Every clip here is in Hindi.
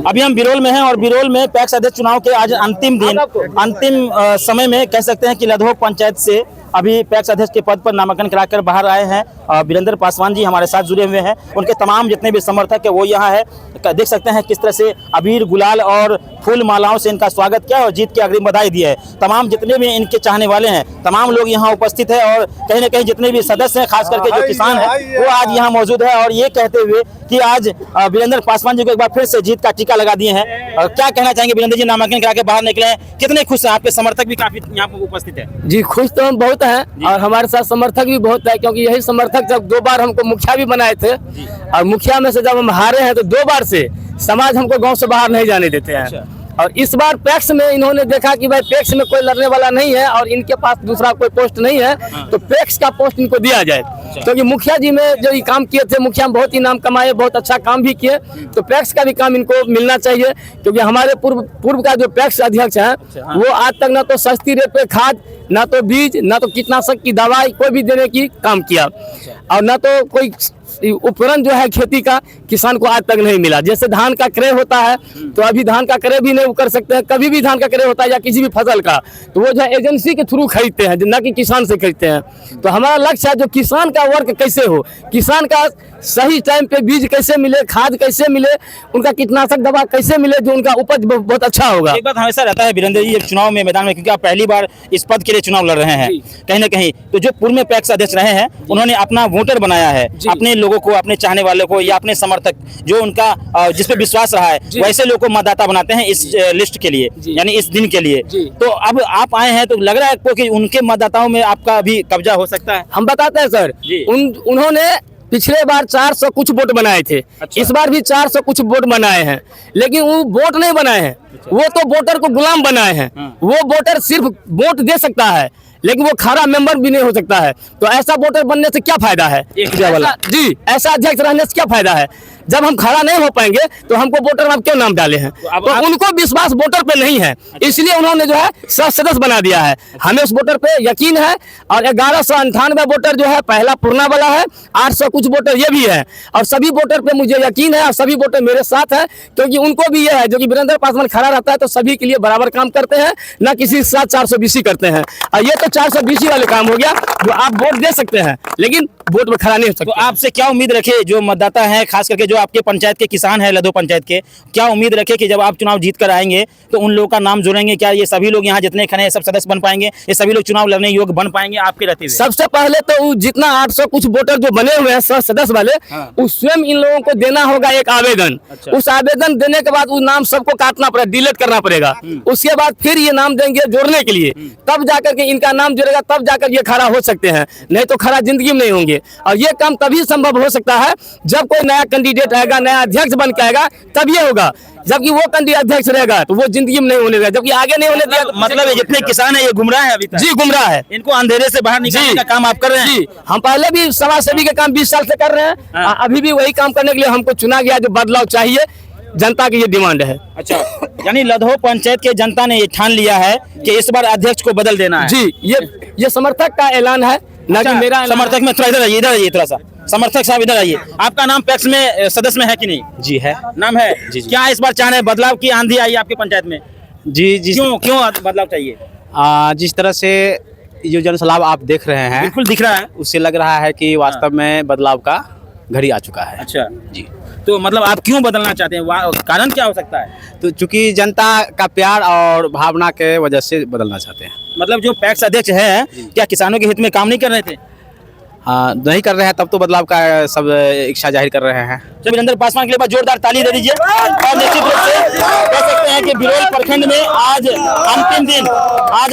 अभी हम बिरोल में हैं और बिरोल में पैक्स अध्यक्ष चुनाव के आज अंतिम दिन, अंतिम समय में कह सकते हैं कि लधोक पंचायत से अभी पैक्स अध्यक्ष के पद पर नामांकन कराकर बाहर आए हैं वीरेंद्र पासवान जी हमारे साथ जुड़े हुए हैं। उनके तमाम जितने भी समर्थक है वो यहाँ है। देख सकते हैं किस तरह से अबीर गुलाल और फूल मालाओं से इनका स्वागत किया और जीत की अग्रिम बधाई दी है। तमाम जितने भी इनके चाहने वाले हैं तमाम लोग यहाँ उपस्थित है और कहीं ना कहीं जितने भी सदस्य हैं खास करके जो किसान है वो आज यहाँ मौजूद है और ये कहते हुए कि आज वीरेंद्र पासवान जी को एक बार फिर से जीत का टीका लगा दिए हैं। क्या कहना चाहेंगे वीरेंद्र जी, नामांकन करा के बाहर निकले हैं, कितने खुश हैं? आपके समर्थक भी काफी यहाँ पर उपस्थित है। जी खुश तो हम बहुत हैं और हमारे साथ समर्थक भी बहुत है, क्योंकि यही समर्थक जब 2 बार हमको मुखिया भी बनाए थे और मुखिया में से जब हम हारे हैं तो 2 बार से समाज हमको गांव से बाहर नहीं जाने देते हैं। और इस बार पैक्स में इन्होंने देखा कि भाई पैक्स में कोई लड़ने वाला नहीं है और इनके पास दूसरा कोई पोस्ट नहीं है तो पैक्स का पोस्ट इनको दिया जाए, क्योंकि मुखिया जी में जो ये काम किए थे, मुखिया बहुत ही नाम कमाए, बहुत अच्छा काम भी किए, तो पैक्स का भी काम इनको मिलना चाहिए। क्योंकि हमारे पूर्व का जो पैक्स अध्यक्ष है वो आज तक ना तो सस्ती रेट पे खाद, ना तो बीज, ना तो कीटनाशक की दवाई कोई भी देने की काम किया और ना तो कोई उपकरण जो है खेती का किसान को आज तक नहीं मिला। जैसे धान का क्रय होता है तो अभी धान का क्रय भी नहीं कर सकते हैं, कभी भी धान का क्रय होता है या किसी भी फसल का तो वो जो है एजेंसी के थ्रू खरीदते हैं, ना कि किसान से खरीदते हैं। तो हमारा लक्ष्य है जो किसान का वर्क कैसे हो, किसान का सही टाइम पे बीज कैसे मिले, खाद कैसे मिले, उनका कीटनाशक दवा कैसे मिले, जो उनका उपज बहुत अच्छा होगा। एक बात हमेशा रहता है वीरेंद्र जी चुनाव में मैदान में, क्योंकि आप पहली बार इस पद के लिए चुनाव लड़ रहे हैं कहीं ना कहीं, तो जो पूर्व में पैक्स अध्यक्ष रहे हैं उन्होंने अपना वोटर बनाया है, अपने लोगों को, अपने चाहने वालों को या अपने समर्थक जो उनका जिस पे विश्वास रहा है वैसे लोग को मतदाता बनाते हैं इस लिस्ट के लिए, यानी इस दिन के लिए। तो अब आप आए हैं तो लग रहा है कि उनके मतदाताओं में आपका भी कब्जा हो सकता है। हम बताते हैं सर, उन्होंने पिछले बार 400 कुछ वोट बनाए थे। अच्छा। इस बार भी 400 कुछ वोट बनाए हैं, लेकिन वो वोट नहीं बनाए हैं। अच्छा। वो तो वोटर को गुलाम बनाए हैं। वो वोटर सिर्फ वोट दे सकता है लेकिन वो खरा मेंबर भी नहीं हो सकता है। तो ऐसा वोटर बनने से क्या फायदा है? ऐसा अध्यक्ष रहने से क्या फायदा है? जब हम खड़ा नहीं हो पाएंगे तो हमको वोटर में क्यों नाम डाले हैं? तो उनको विश्वास वोटर पे नहीं है, इसलिए उन्होंने जो है सदस्य बना दिया है। हमें उस वोटर पे यकीन है और 1198 वोटर जो है पहला पूर्णा वाला है, 800 कुछ वोटर ये भी है और सभी वोटर पे मुझे यकीन है और सभी वोटर मेरे साथ है, क्योंकि उनको भी ये है जो कि वीरेंद्र पासवान खड़ा रहता है तो सभी के लिए बराबर काम करते हैं, ना किसी के साथ 420 करते हैं। और ये तो 420 वाले काम हो गया जो आप वोट दे सकते हैं लेकिन वोट में खड़ा नहीं हो सकते। तो आपसे क्या उम्मीद रखे जो मतदाता है, खास करके जो आपके पंचायत के किसान है लधो पंचायत के, क्या उम्मीद रखे कि जब आप चुनाव जीत कर आएंगे तो उन लोगों का नाम जोड़ेंगे? क्या ये सभी लोग यहाँ जितने खड़े हैं सब सदस्य बन पाएंगे? ये सभी लोग चुनाव लड़ने योग्य बन पाएंगे आपके रहते हुए? सबसे पहले तो जितना 800 कुछ वोटर जो बने हुए हैं सदस्य वाले, उस स्वयं इन लोगों को देना होगा एक आवेदन। अच्छा। उस आवेदन देने के बाद उस नाम सबको काटना पड़ेगा, डिलीट करना पड़ेगा। उसके बाद फिर ये नाम देंगे जोड़ने के लिए, तब जाकर के इनका नाम जुड़ेगा, तब जाकर ये खड़ा हो सकते हैं, नहीं तो खड़ा जिंदगी में नहीं होंगे। और ये काम तभी संभव हो सकता है जब कोई नया कैंडिडेट आएगा, नया अध्यक्ष बन के आएगा, तब ये होगा। जबकि वो कैंडिडेट अध्यक्ष रहेगा तो वो जिंदगी में नहीं होने देगा, जबकि आगे नहीं होने दिया। मतलब जितने किसान है ये गुमराह है अभी तक? जी गुमराह है। इनको अंधेरे से बाहर निकालने का काम आप कर रहे हैं? जी, हम पहले भी समाज सेवी के काम 20 साल से कर रहे हैं। अभी भी वही काम करने के लिए हमको चुना गया। जो बदलाव चाहिए जनता की ये डिमांड है। अच्छा, यानी लधो पंचायत के जनता ने ये ठान लिया है कि इस बार अध्यक्ष को बदल देना है। जी, ये समर्थक का ऐलान है, ना कि मेरा। समर्थक में थोड़ा इधर आइए थोड़ा सा। समर्थक साहब इधर आइए। आपका नाम पैक्स में सदस्य में है कि नहीं? जी है, नाम है। जी। क्या इस बार चाह रहे हैं बदलाव की आंधी आई आपके पंचायत में? जी जी। क्यों बदलाव चाहिए? जिस तरह से जो जनसलाभ आप देख रहे हैं, बिल्कुल दिख रहा है, उससे लग रहा है कि वास्तव में बदलाव का घड़ी आ चुका है। अच्छा जी। तो मतलब आप क्यों बदलना चाहते हैं? कारण क्या हो सकता है? तो चूंकि जनता का प्यार और भावना के वजह से बदलना चाहते हैं। मतलब जो पैक्स अध्यक्ष है क्या किसानों के हित में काम नहीं कर रहे थे? नहीं कर रहे हैं, तब तो बदलाव का सब इच्छा जाहिर कर रहे हैं। तो वीरेंद्र पासवान के लिए जोरदार ताली दे दीजिए। और निश्चित रूप से कह सकते हैं कि बिरोल प्रखंड में आज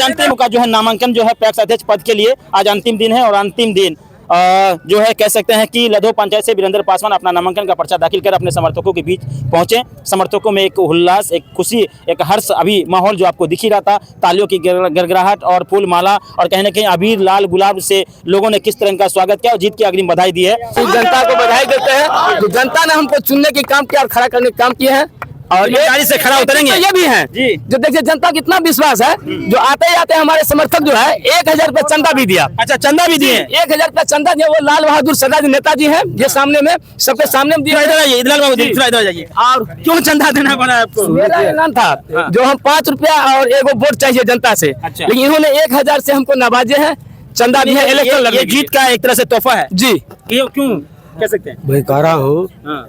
अंतिम का जो है नामांकन जो है पैक्स अध्यक्ष पद के लिए आज अंतिम दिन है और अंतिम दिन जो है कह सकते हैं कि लधो पंचायत से वीरेंद्र पासवान अपना नामांकन का पर्चा दाखिल कर अपने समर्थकों के बीच पहुंचे। समर्थकों में एक उल्लास, एक खुशी, एक हर्ष अभी माहौल जो आपको दिख ही रहा था, तालियों की गड़गड़ाहट और फूल माला और कहीं ना कहीं अबीर लाल गुलाब से लोगों ने किस तरह का स्वागत किया और जीत की अग्रिम बधाई दी है। जनता को बधाई देते हैं, जनता ने हमको चुनने के काम किया और खड़ा करने के काम किए हैं। और ये ईमानदारी से खरा उतरेंगे। ये भी है जी। जो देखिए जनता कितना विश्वास है, जो आते ही आते हमारे समर्थक जो है 1000 रुपये चंदा भी दिया। अच्छा, चंदा भी दिए? 1000 रुपये चंदा दिया। वो लाल बहादुर शास्त्री नेताजी हैं, ये सामने में सबके सामने में दिया। इधर आइए, इधर जाइए। और क्यों चंदा देना पड़ा आपको? मेरा ऐलान था जो हम 5 रुपया और एगो वोट चाहिए जनता से, अच्छा। लेकिन इन्होंने 1000 से हमको नवाजे हैं, चंदा भी है, इलेक्शन ये लड़ने जीत का एक तरह से तोहफा है जी। क्यों कह सकते हैं? मैं कह रहा हूँ हाँ।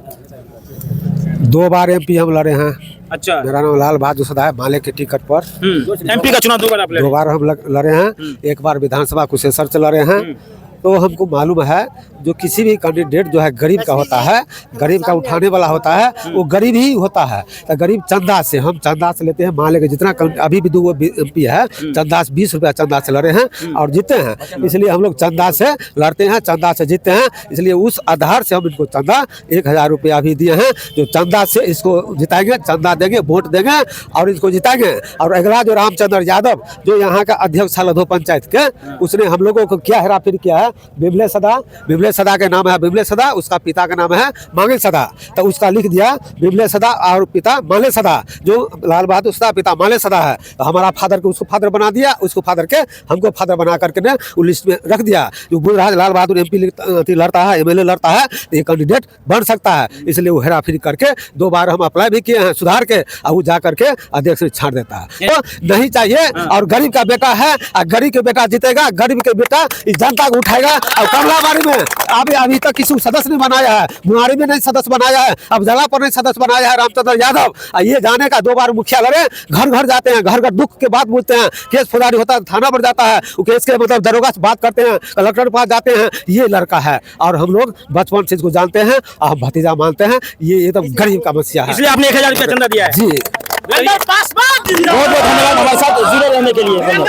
2 बार MP हम लड़े हैं। अच्छा। मेरा नाम लाल बहादुर शास्त्री है, माले के टिकट पर। MP का चुनाव 2 बार आप लड़े। 2 बार हम लड़े हैं। एक बार विधानसभा कुशेश्वर से लड़े हैं। तो हमको मालूम है जो किसी भी कैंडिडेट जो है गरीब का होता है, गरीब का उठाने वाला होता है, वो गरीब ही होता है। तो गरीब चंदा से, हम चंदा से लेते हैं। मान लेके जितना अभी भी 2 MP है, चंदा से 20 रुपया चंदा से लड़े हैं और जीते हैं। इसलिए हम लोग चंदा से लड़ते हैं, चंदा से जीते हैं। इसलिए उस आधार से हम इनको चंदा 1000 रुपया भी दिए हैं। जो चंदा से इसको जिताएंगे, चंदा देंगे, वोट देंगे और इसको जिताएंगे। और अगला जो रामचंद्र यादव जो यहाँ का अध्यक्ष है लधो पंचायत के, उसने हम लोगों को क्या हेरा फेरी किया है। बिमले सदा के नाम है बिमले सदा, उसका पिता का नाम है मांगल सदा। तो उसका लिख दिया बिमले सदा और पिता माले सदा, जो लाल बहादुर सदा पिता माले सदा है। तो हमारा फादर को उसको फादर बना दिया, उसको फादर के हमको फादर बना करके ने उस लिस्ट में रख दिया। जो बुलराज लाल बहादुर MP लड़ता है, MLA लड़ता है, तो ये कैंडिडेट बन सकता है। इसलिए वो हेरा फेरी करके 2 बार हम अप्लाई भी किए हैं सुधार के, और वो जा करके अध्यक्ष ने छाड़ देता है। तो नहीं चाहिए। और गरीब का बेटा है, और गरीब के बेटा जीतेगा, गरीब के बेटा इस जनता को उठाएगा। और कमलाबाड़ी में अभी तक किसी सदस्य नहीं बनाया है, मुहारी में नहीं सदस्य बनाया है, अब जला पर नहीं सदस्य बनाया है रामचंद्र यादव। ये जाने का 2 बार मुखिया लड़े, घर घर जाते हैं, घर घर दुख के बात बोलते हैं। केस फौजदारी होता है, थाना पर जाता है, वो केस के मतलब दरोगा से बात करते हैं, कलेक्टर के पास जाते हैं। ये लड़का है और हम लोग बचपन से इसको जानते हैं और हम भतीजा मानते हैं। ये एकदम गरीब का मसीहा है। इसलिए आपने 1000 रुपया चंदा दिया है जी। बहुत बहुत धन्यवाद हमारे साथ जुड़े रहने के लिए।